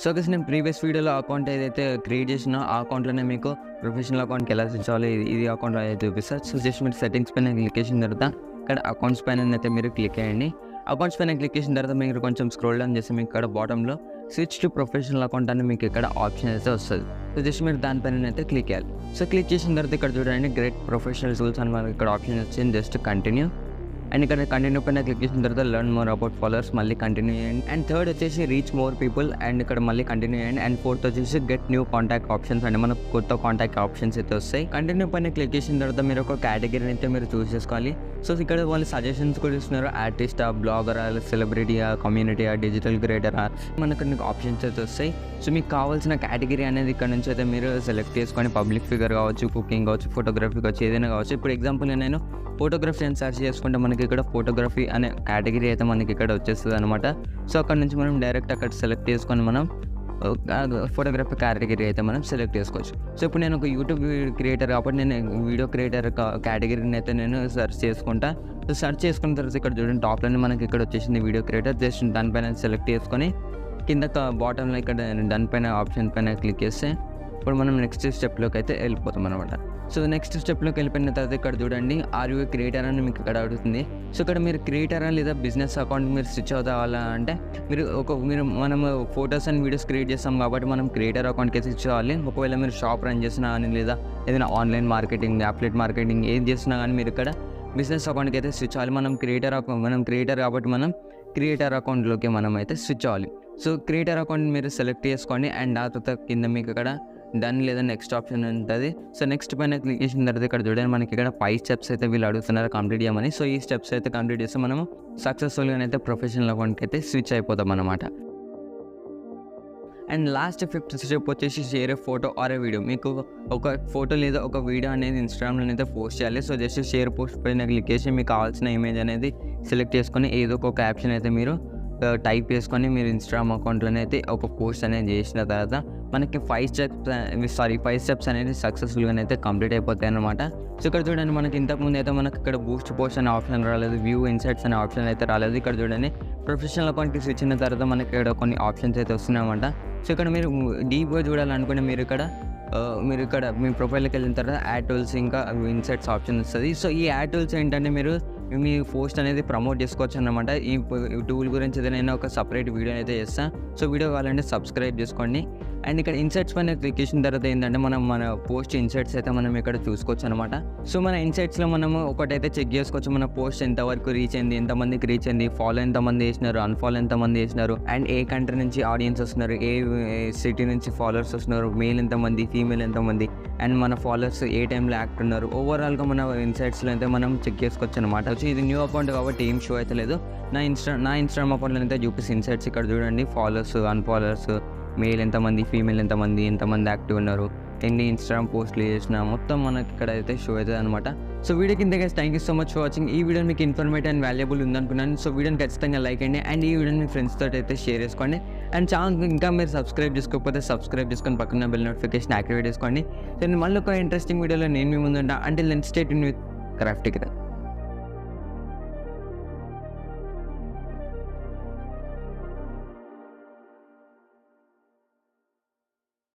So guys నేను previous వీడియోలో account ఏదైతే క్రియేట్ చేసినా ఆ అకౌంట్లోనే మీకు ప్రొఫెషనల్ అకౌంట్కి ఎలా స్విచ్ అవ్వాలి ఇది అకౌంట్లో అయితే చూపిస్తారు. సో జస్ట్ మీరు సెట్టింగ్స్ పైన క్లిక్ చేసిన తర్వాత ఇక్కడ అకౌంట్స్ పైన అయితే మీరు క్లిక్ చేయండి. అకౌంట్స్ పైన క్లిక్ చేసిన తర్వాత మీరు కొంచెం స్క్రోల్ డౌన్ చేస్తే మీకు ఇక్కడ బాటంలో స్విచ్ టు ప్రొఫెషనల్ అకౌంట్ అని మీకు ఇక్కడ ఆప్షన్ అయితే వస్తుంది. సో జస్ట్ మీరు దానిపైన అయితే క్లిక్ చేయాలి. సో క్లిక్ చేసిన తర్వాత ఇక్కడ చూడండి గ్రేట్ ప్రొఫెషనల్ టూల్స్ అని మనకి ఇక్కడ ఆప్షన్ వచ్చింది. జస్ట్ కంటిన్యూ అండ్ ఇక్కడ కంటిన్యూ పైన క్లిక్ చేసిన తర్వాత లెర్న్ మోర్ అబౌట్ ఫాలోవర్స్ మళ్ళీ కంటిన్యూ చేయండి. అండ్ థర్డ్ వచ్చేసి రీచ్ మోర్ పీపుల్ అండ్ ఇక్కడ మళ్ళీ కంటిన్యూ చేయండి. అండ్ ఫోర్త్ వచ్చేసి గెట్ న్యూ కాంటాక్ట్ ఆప్షన్స్ అంటే మనకు కొత్త కాంటాక్ట్ ఆప్షన్స్ అయితే వస్తాయి. కంటిన్యూ పైన క్లిక్ చేసిన తర్వాత మీరు ఒక కేటగిరీని అయితే మీరు చూస్ చేసుకోవాలి. సో ఇక్కడ వాళ్ళు సజెషన్స్ కూడా ఇస్తున్నారు. ఆర్టిస్టా, బ్లాగరా, సెలబ్రిటీయా, కమ్యూనిటీయా, డిజిటల్ క్రియేటరా, మనకు ఆప్షన్స్ అయితే వస్తాయి. సో మీకు కావాల్సిన కేటగిరీ అనేది ఇక్కడ నుంచి అయితే మీరు సెలెక్ట్ చేసుకొని పబ్లిక్ ఫిగర్ కావచ్చు, కుకింగ్ కావచ్చు, ఫోటోగ్రఫీ కావచ్చు, ఏదైనా కావచ్చు. ఇప్పుడు ఎగ్జాంపుల్ నేను ఫోటోగ్రఫీ అని సెర్చ్ చేసుకుంటే మనకి ఇక్కడ ఫోటోగ్రఫీ అనే కేటగిరీ అయితే మనకి ఇక్కడ వచ్చేస్తుంది అనమాట. సో అక్కడ నుంచి మనం డైరెక్ట్ అక్కడ సెలెక్ట్ చేసుకొని మనం ఫోటోగ్రఫీ కేటగిరీ అయితే మనం సెలెక్ట్ చేసుకోవచ్చు. సో ఇప్పుడు నేను ఒక యూట్యూబ్ క్రియేటర్ కాబట్టి నేను వీడియో క్రియేటర్ కేటగిరీని అయితే నేను సెర్చ్ చేసుకుంటా. సో సెర్చ్ చేసుకున్న తర్వాత ఇక్కడ చూడండి టాప్లోనే మనకి ఇక్కడ వచ్చేసింది వీడియో క్రియేటర్. జస్ట్ దానిపైన సెలెక్ట్ చేసుకొని కింద బాటంలో ఇక్కడ దానిపైన ఆప్షన్ పైన క్లిక్ చేస్తే ఇప్పుడు మనం నెక్స్ట్ స్టెప్లోకి అయితే వెళ్ళిపోతాం అనమాట. సో నెక్స్ట్ స్టెప్లోకి వెళ్ళిపోయిన తర్వాత ఇక్కడ చూడండి ఆర్ యూ క్రియేటర్ అని మీకు ఇక్కడ అడుగుతుంది. సో ఇక్కడ మీరు క్రియేటరా లేదా బిజినెస్ అకౌంట్ మీరు స్విచ్ అవుతావాలా అంటే మనం ఫొటోస్ అండ్ వీడియోస్ క్రియేట్ చేస్తాం కాబట్టి మనం క్రియేటర్ అకౌంట్కి స్విచ్ అవ్వాలి. ఒకవేళ మీరు షాప్ రన్ చేసినా కానీ లేదా ఏదైనా ఆన్లైన్ మార్కెటింగ్, అఫిలియేట్ మార్కెటింగ్ ఏది చేసినా కానీ మీరు ఇక్కడ బిజినెస్ అకౌంట్కి అయితే స్విచ్ అవ్వాలి. మనం క్రియేటర్ కాబట్టి మనం క్రియేటర్ అకౌంట్లోకి మనం అయితే స్విచ్ అవ్వాలి. సో క్రియేటర్ అకౌంట్ మీరు సెలెక్ట్ చేసుకోండి అండ్ ఆ తర్వాత కింద మీకు ఇక్కడ డన్ లేదా నెక్స్ట్ ఆప్షన్ ఉంటుంది. సో నెక్స్ట్ పైన క్లిక్ చేసిన తర్వాత ఇక్కడ చూడండి మనకి ఇక్కడ 5 స్టెప్స్ అయితే వీళ్ళు అడుగుతున్నారు కంప్లీట్ చేయమని. సో ఈ స్టెప్స్ అయితే కంప్లీట్ చేస్తే మనము సక్సెస్ఫుల్గా అయితే ప్రొఫెషనల్ అకౌంట్కి అయితే స్విచ్ అయిపోతాం అనమాట. అండ్ లాస్ట్ 5th స్టెప్ వచ్చేసి share A photo or A video. మీకు ఒక ఫోటో లేదా ఒక వీడియో అనేది ఇన్స్టాగ్రామ్లో అయితే పోస్ట్ చేయాలి. సో జస్ట్ షేర్ పోస్ట్ పైన క్లిక్ చేసి మీకు కావాల్సిన ఇమేజ్ అనేది సెలెక్ట్ చేసుకొని ఏదో ఒక క్యాప్షన్ అయితే మీరు టైప్ చేసుకొని మీరు ఇన్స్టాగ్రామ్ అకౌంట్లోనే అయితే ఒక పోస్ట్ అనేది చేసిన తర్వాత మనకి 5 స్టెప్స్ అనేది సక్సెస్ఫుల్గా అయితే కంప్లీట్ అయిపోతాయి అనమాట. సో ఇక్కడ చూడండి మనకి ఇంతకుముందు అయితే మనకి ఇక్కడ బూస్ట్ పోస్ట్ అనే ఆప్షన్ రాలేదు, వ్యూ ఇన్సైట్స్ అనే ఆప్షన్ అయితే రాలేదు. ఇక్కడ చూడండి ప్రొఫెషనల్ అకౌంట్కి స్విచ్ అయిన తర్వాత మనకి ఇక్కడ కొన్ని ఆప్షన్స్ అయితే వస్తున్నాయి అనమాట. సో ఇక్కడ మీరు డీప్గా చూడాలనుకుంటే మీరు ఇక్కడ మీ ప్రొఫైల్కి వెళ్ళిన తర్వాత యాడ్ టూల్స్ ఇంకా ఇన్సైట్స్ ఆప్షన్ వస్తుంది. సో ఈ యాడ్ టూల్స్ ఏంటంటే మీరు మీ పోస్ట్ అనేది ప్రమోట్ చేసుకోవచ్చు అన్నమాట. ఈ టూల్ గురించి అయితే నేను ఒక సపరేట్ వీడియో అయితే చేస్తాను. సో వీడియో కావాలంటే సబ్స్క్రైబ్ చేసుకోండి. అండ్ ఇక్కడ ఇన్సైట్స్ పైన క్లిక్ చేసిన తర్వాత ఏంటంటే మన పోస్ట్ ఇన్సైట్స్ అయితే మనం ఇక్కడ చూసుకోవచ్చు అనమాట. సో మన ఇన్సైట్స్లో మనము ఒకటైతే చెక్ చేసుకోవచ్చు మన పోస్ట్ ఎంతవరకు రీచ్ అయింది, ఎంతమందికి రీచ్ అయింది, ఫాలో ఎంతమంది చేసినారు, అన్ఫాలో ఎంతమంది చేసినారు, అండ్ ఏ కంట్రీ నుంచి ఆడియన్స్ వస్తున్నారు, ఏ సిటీ నుంచి ఫాలోవర్స్ వస్తున్నారు, మేల్ ఎంతమంది, ఫీమేల్ ఎంతమంది, అండ్ మన ఫాలోవర్స్ ఏ టైంలో యాక్ట్ ఉన్నారు. ఓవరాల్గా మన ఇన్సైట్స్లో అయితే మనం చెక్ చేసుకోవచ్చు అనమాట. సో ఇది న్యూ అకౌంట్ కాబట్టి ఏం షో అయితే లేదు. నా ఇన్స్టాగ్రామ్ అకౌంట్లో అయితే చూపిస్తే ఇన్సైట్స్ ఇక్కడ చూడండి ఫాలోవర్స్, అన్ఫాలోవర్స్, మేల్ ఎంతమంది, ఫీమేల్ ఎంతమంది యాక్టివ్ ఉన్నారు, ఎన్ని ఇన్స్టాగ్రామ్ పోస్ట్లు చేసినా మొత్తం మనకి ఇక్కడ అయితే షో అవుతుంది అనమాట. సో వీడియో కింద guys thank you so much for watching. ఈ వీడియో మీకు ఇన్ఫర్మేటివ్ అండ్ వాల్యుబుల్ ఉందనుకున్నాను. సో వీడియోని ఖచ్చితంగా లైక్ అండి అండ్ ఈ వీడియోని మీ ఫ్రెండ్స్ తోటి అయితే షేర్ చేసుకోండి. అండ్ ఛానల్ ఇంకా మీరు సబ్స్క్రైబ్ చేసుకోకపోతే సబ్స్క్రైబ్ చేసుకొని పక్కన బెల్ నోటిఫికేషన్ యాక్టివేట్ చేసుకోండి. సో నేను మళ్ళీ ఒక ఇంట్రెస్టింగ్ వీడియోలో నేను మీ ముందు ఉంటాను. Until then stay tuned with క్రాఫ్టీకిరన్.